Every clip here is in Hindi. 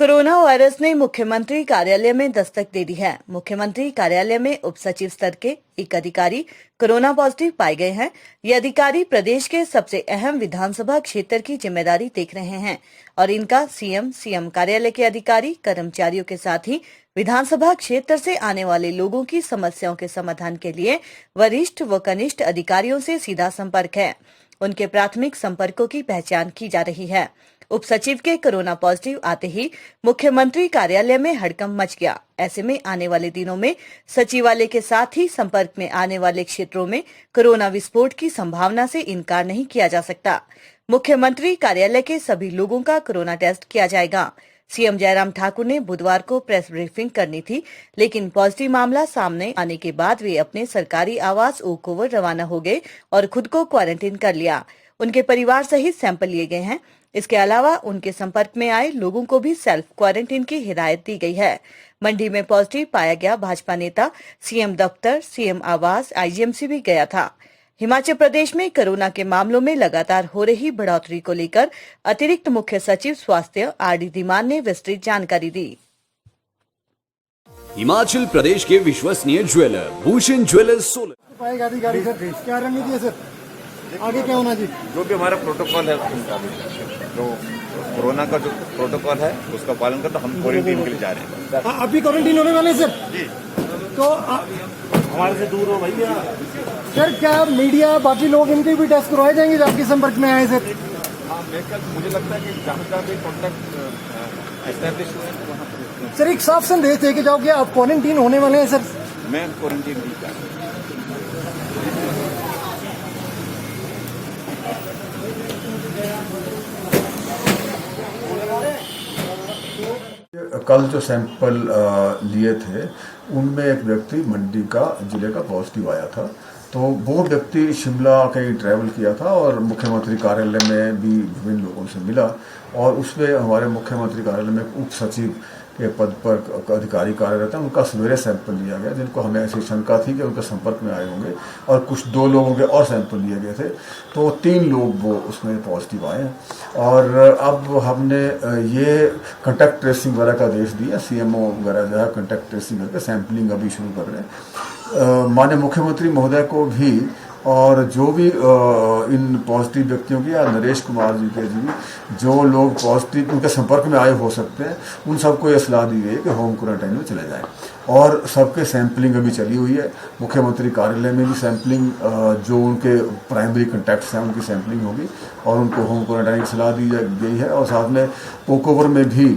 कोरोना वायरस ने मुख्यमंत्री कार्यालय में दस्तक दे दी है। मुख्यमंत्री कार्यालय में उप सचिव स्तर के एक अधिकारी कोरोना पॉजिटिव पाए गए हैं। ये अधिकारी प्रदेश के सबसे अहम विधानसभा क्षेत्र की जिम्मेदारी देख रहे हैं और इनका सीएम कार्यालय के अधिकारी कर्मचारियों के साथ ही विधानसभा क्षेत्र से आने वाले लोगों की समस्याओं के समाधान के लिए वरिष्ठ व कनिष्ठ अधिकारियों से सीधा संपर्क है। उनके प्राथमिक संपर्कों की पहचान की जा रही है। उप सचिव के कोरोना पॉजिटिव आते ही मुख्यमंत्री कार्यालय में हड़कंप मच गया। ऐसे में आने वाले दिनों में सचिवालय के साथ ही संपर्क में आने वाले क्षेत्रों में कोरोना विस्फोट की संभावना से इनकार नहीं किया जा सकता। मुख्यमंत्री कार्यालय के सभी लोगों का कोरोना टेस्ट किया जाएगा। सीएम जयराम ठाकुर ने बुधवार को प्रेस ब्रीफिंग करनी थी, लेकिन पॉजिटिव मामला सामने आने के बाद वे अपने सरकारी आवास ओक ओवर रवाना हो गए और खुद को क्वारंटीन कर लिया। उनके परिवार सहित सैंपल लिए गए हैं। इसके अलावा उनके संपर्क में आए लोगों को भी सेल्फ क्वारंटीन की हिदायत दी गई है। मंडी में पॉजिटिव पाया गया भाजपा नेता सीएम दफ्तर, सीएम आवास, आईजीएमसी भी गया था। हिमाचल प्रदेश में कोरोना के मामलों में लगातार हो रही बढ़ोतरी को लेकर अतिरिक्त मुख्य सचिव स्वास्थ्य आरडी धीमान ने विस्तृत जानकारी दी। हिमाचल प्रदेश के विश्वसनीय ज्वेलर भूषण ज्वेलर्स सोलन। गाड़ी सर क्या रणनीति है सर, आगे क्या होना जी? जो भी हमारा प्रोटोकॉल है, जो कोरोना का जो प्रोटोकॉल है उसका पालन करते हम क्वारंटीन के लिए जा रहे हैं। अभी क्वारंटीन होने वाले हैं सर जी। तो हमारे से दूर हो भैया सर, क्या मीडिया बाकी लोग इनके भी टेस्ट करवाए जाएंगे जो आपके संपर्क में आए सर? हाँ, मुझे लगता है कि जहाँ भी कॉन्टैक्ट एस्टैब्लिश हुए हैं वहाँ पर सर एक साफ संदेश दे के जाओ कि आप क्वारंटीन होने वाले हैं सर। मैं क्वारंटीन नहीं जा रहा। कल जो सैंपल लिए थे उनमें एक व्यक्ति मंडी का जिले का पॉजिटिव आया था। तो वो व्यक्ति शिमला कहीं ट्रैवल किया था और मुख्यमंत्री कार्यालय में भी विभिन्न लोगों से मिला और उसमें हमारे मुख्यमंत्री कार्यालय में उप सचिव के पद पर अधिकारी कार्यरत हैं, उनका सवेरे सैंपल लिया गया, जिनको हमें ऐसी शंका थी कि उनके संपर्क में आए होंगे और कुछ 2 लोगों के और सैंपल लिए गए थे। तो 3 लोग वो उसमें पॉजिटिव आए हैं और अब हमने ये कॉन्टैक्ट ट्रेसिंग वगैरह का आदेश दिया। सीएमओ वगैरह जो है कॉन्टैक्ट ट्रेसिंग करके सैंपलिंग अभी शुरू कर रहे हैं। माननीय मुख्यमंत्री महोदय को भी और जो भी इन पॉजिटिव व्यक्तियों की या नरेश कुमार जी के जी जो लोग पॉजिटिव उनके संपर्क में आए हो सकते हैं, उन सबको ये सलाह दी गई है कि होम क्वारंटाइन में चले जाएं और सबके सैंपलिंग अभी चली हुई है। मुख्यमंत्री कार्यालय में भी सैंपलिंग जो उनके प्राइमरी कॉन्टैक्ट्स हैं उनकी सैंपलिंग होगी और उनको होम क्वारंटाइन की सलाह दी गई है। और साथ में ओक ओवर में भी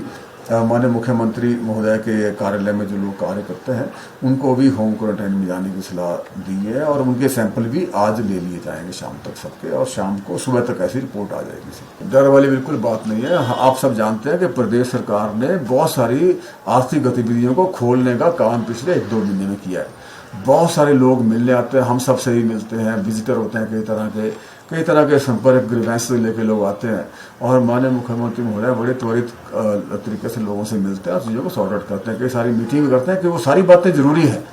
माननीय मुख्यमंत्री महोदय के कार्यालय में जो लोग कार्य करते हैं उनको भी होम क्वारंटाइन में जाने की सलाह दी है और उनके सैंपल भी आज ले लिए जाएंगे शाम तक सबके, और शाम को सुबह तक ऐसी रिपोर्ट आ जाएगी। डर वाली बिल्कुल बात नहीं है। आप सब जानते हैं कि प्रदेश सरकार ने बहुत सारी आर्थिक गतिविधियों को खोलने का काम पिछले 1-2 महीने में किया है। बहुत सारे लोग मिलने आते हैं, हम सबसे ही मिलते हैं, विजिटर होते हैं, कई तरह के संपर्क ग्रीवेंस से लेके लोग आते हैं और माननीय मुख्यमंत्री महोदय बड़े त्वरित तरीके से लोगों से मिलते हैं और चीज़ों को सॉर्ट आउट करते हैं। कई सारी मीटिंग करते हैं कि वो सारी बातें जरूरी है।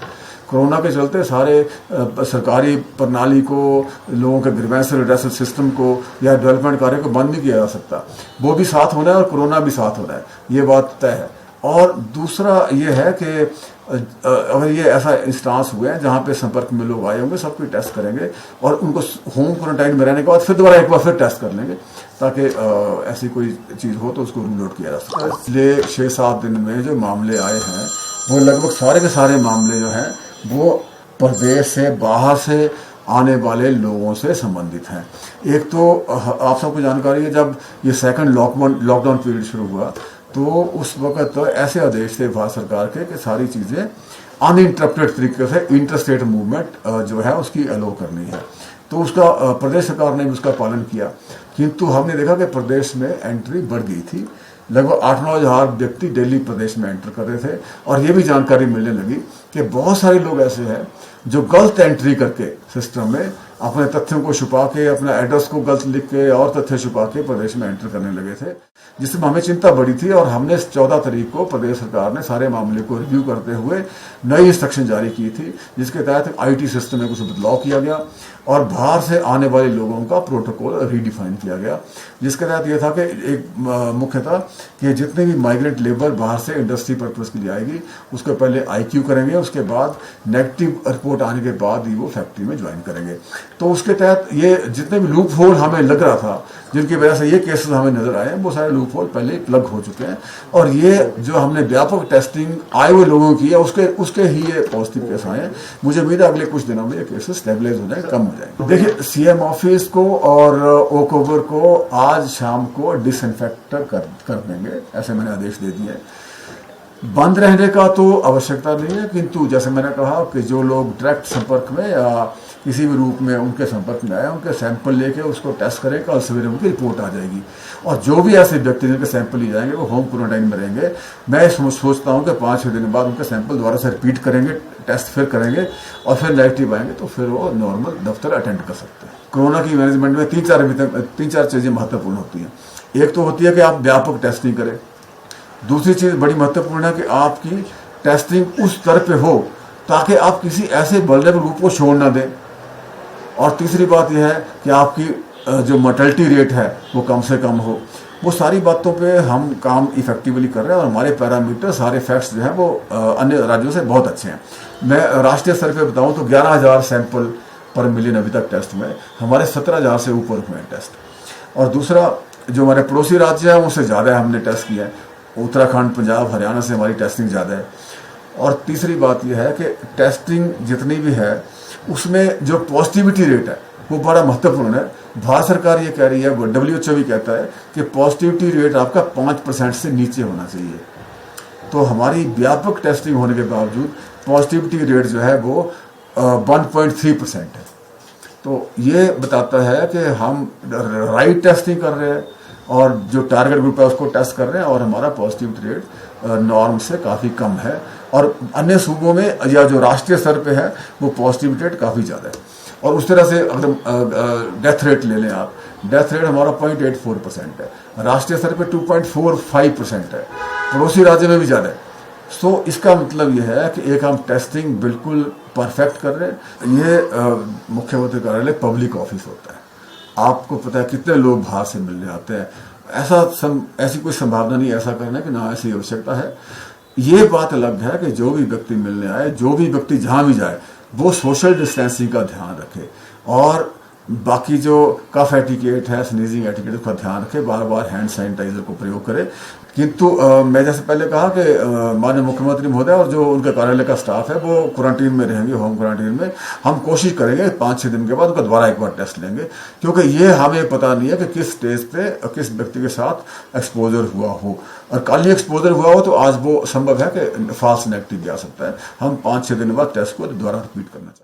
कोरोना के चलते सारे सरकारी प्रणाली को, लोगों के ग्रीवेंस रिड्रेसल सिस्टम को या डेवलपमेंट कार्य को बंद नहीं किया जा सकता। वो भी साथ होना है और कोरोना भी साथ होना है, ये बात तय है। और दूसरा ये है कि अगर ये ऐसा इंस्टांस हुए हैं जहाँ पे संपर्क में लोग आए होंगे, सबको टेस्ट करेंगे और उनको होम क्वारंटाइन में रहने के बाद फिर दोबारा एक बार फिर टेस्ट कर लेंगे ताकि ऐसी कोई चीज़ हो तो उसको रूल आउट किया जा सके। पिछले 6-7 दिन में जो मामले आए हैं वो लगभग सारे के सारे मामले जो हैं वो प्रदेश से बाहर से आने वाले लोगों से संबंधित हैं। एक तो आप सबको जानकारी है, जब ये सेकंड लॉकडाउन पीरियड शुरू हुआ तो उस वक्त तो ऐसे आदेश थे भारत सरकार के कि सारी चीज़ें अनइंटरप्टेड तरीके से इंटरस्टेट मूवमेंट जो है उसकी अलो करनी है। तो उसका प्रदेश सरकार ने भी उसका पालन किया, किंतु हमने देखा कि प्रदेश में एंट्री बढ़ गई थी। लगभग 8-9 हज़ार व्यक्ति डेली प्रदेश में एंटर कर रहे थे और ये भी जानकारी मिलने लगी कि बहुत सारे लोग ऐसे हैं जो गलत एंट्री करके सिस्टम में अपने तथ्यों को छुपा के, अपना एड्रेस को गलत लिख के और तथ्य छुपा के प्रदेश में एंटर करने लगे थे, जिससे हमें चिंता बड़ी थी। और हमने 14 तारीख को प्रदेश सरकार ने सारे मामले को रिव्यू करते हुए नई इंस्ट्रक्शन जारी की थी, जिसके तहत IT सिस्टम में कुछ बदलाव किया गया और बाहर से आने वाले लोगों का प्रोटोकॉल रीडिफाइन किया गया, जिसके तहत यह था कि एक मुख्यतः कि जितने भी माइग्रेंट लेबर बाहर से इंडस्ट्री पर्पज के लिए आएगी उसको पहले IQ करेंगे, उसके बाद नेगेटिव रिपोर्ट आने के बाद ही वो फैक्ट्री में ज्वाइन करेंगे। तो उसके तहत ये जितने भी लूप होल हमें लग रहा था, जिनकी वजह से ये केसेस हमें नजर आए, वो सारे लूप होल पहले प्लग हो चुके हैं। और ये जो हमने व्यापक टेस्टिंग आए हुए लोगों की है उसके ही ये पॉजिटिव केस आए हैं। मुझे उम्मीद है अगले कुछ दिनों में ये केसेस स्टेबलाइज हो जाए, कम हो जाए। देखिए, CM ऑफिस को और ओक ओवर को आज शाम को डिसइंफेक्ट कर देंगे, ऐसे मैंने आदेश दे दिए। बंद रहने का तो आवश्यकता नहीं है, किंतु जैसे मैंने कहा कि जो लोग डायरेक्ट संपर्क में या किसी भी रूप में उनके संपर्क में आए, उनके सैंपल लेके उसको टेस्ट करें, कल सवेरे उनकी रिपोर्ट आ जाएगी। और जो भी ऐसे व्यक्ति जिनके सैंपल लिए जाएंगे वो होम क्वारंटाइन में रहेंगे। मैं सोचता हूं कि 5-6 दिन बाद उनके सैंपल दोबारा से रिपीट करेंगे, टेस्ट फिर करेंगे और फिर नेगेटिव आएंगे तो फिर वो नॉर्मल दफ्तर अटेंड कर सकते हैं। कोरोना की मैनेजमेंट में 3-4 चीजें महत्वपूर्ण होती हैं। एक तो होती है कि आप व्यापक टेस्टिंग करें। दूसरी चीज बड़ी महत्वपूर्ण है कि आपकी टेस्टिंग उस स्तर पे हो ताकि आप किसी ऐसे वल्नरेबल ग्रुप को छोड़ ना दें। और तीसरी बात यह है कि आपकी जो मोर्टेलिटी रेट है वो कम से कम हो। वो सारी बातों पे हम काम इफेक्टिवली कर रहे हैं और हमारे पैरामीटर, सारे फैक्ट्स जो हैं वो अन्य राज्यों से बहुत अच्छे हैं। मैं राष्ट्रीय स्तर पे बताऊं तो 11,000 सैंपल पर मिलियन अभी तक टेस्ट में, हमारे 17,000 से ऊपर हुए हैं टेस्ट। और दूसरा, जो हमारे पड़ोसी राज्य हैं उनसे ज़्यादा हमने टेस्ट किया है। उत्तराखंड, पंजाब, हरियाणा से हमारी टेस्टिंग ज़्यादा है। और तीसरी बात यह है कि टेस्टिंग जितनी भी है उसमें जो पॉजिटिविटी रेट है वो बड़ा महत्वपूर्ण है। भारत सरकार ये कह रही है, WHO भी कहता है कि पॉजिटिविटी रेट आपका 5% से नीचे होना चाहिए। तो हमारी व्यापक टेस्टिंग होने के बावजूद पॉजिटिविटी रेट जो है वो 1.3% है। तो ये बताता है कि हम राइट टेस्टिंग कर रहे हैं और जो टारगेट ग्रुप है उसको टेस्ट कर रहे हैं और हमारा पॉजिटिविटी रेट नॉर्म से काफ़ी कम है। और अन्य सूबों में या जो राष्ट्रीय स्तर पे है वो पॉजिटिविटी रेट काफ़ी ज़्यादा है। और उस तरह से अगर डेथ रेट ले लें आप, डेथ रेट हमारा 0.84% है, राष्ट्रीय स्तर पे 2.45% है, पड़ोसी राज्य में भी ज़्यादा है। सो इसका मतलब यह है कि एक हम टेस्टिंग बिल्कुल परफेक्ट कर रहे हैं। ये मुख्यमंत्री कार्यालय पब्लिक ऑफिस होता है, आपको पता है कितने लोग बाहर से मिलने आते हैं। ऐसी कोई संभावना नहीं ऐसा करने की, ना ऐसी आवश्यकता है। ये बात अलग है कि जो भी व्यक्ति मिलने आए, जो भी व्यक्ति जहां भी जाए, वो सोशल डिस्टेंसिंग का ध्यान रखे और बाकी जो कफ एटिकेट है, स्नीजिंग एटिकेट, उसका ध्यान रखे, बार बार हैंड सैनिटाइजर को प्रयोग करे। किंतु मैं जैसे पहले कहा कि माननीय मुख्यमंत्री महोदय और जो उनके कार्यालय का स्टाफ है वो क्वारंटीन में रहेंगे, होम क्वारंटीन में। हम कोशिश करेंगे 5-6 दिन के बाद उनका दोबारा एक बार टेस्ट लेंगे, क्योंकि ये हमें पता नहीं है कि किस स्टेज पे किस व्यक्ति के साथ एक्सपोजर हुआ हो। और कल ही एक्सपोजर हुआ हो तो आज वो संभव है कि फॉल्स नेगेटिव भी आ सकता है। हम 5-6 दिन बाद टेस्ट को दोबारा रिपीट करना चाहिए।